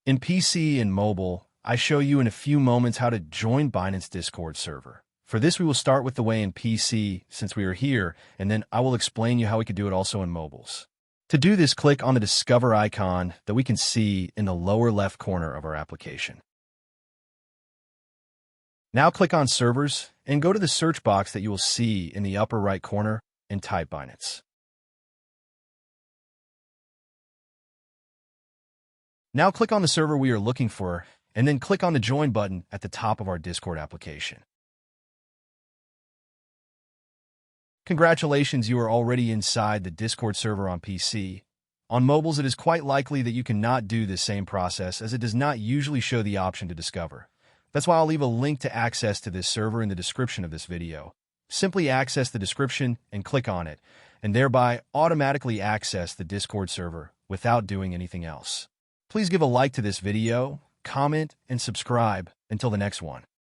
In PC and mobile, I show you in a few moments how to join Binance Discord server. For this, we will start with the way in PC since we are here, and then I will explain you how we could do it also in mobiles. To do this, click on the Discover icon that we can see in the lower left corner of our application. Now click on Servers and go to the search box that you will see in the upper right corner and type Binance. Now click on the server we are looking for, and then click on the Join button at the top of our Discord application. Congratulations, you are already inside the Discord server on PC. On mobiles, it is quite likely that you cannot do this same process as it does not usually show the option to discover. That's why I'll leave a link to access to this server in the description of this video. Simply access the description and click on it, and thereby automatically access the Discord server without doing anything else. Please give a like to this video, comment, and subscribe. Until the next one.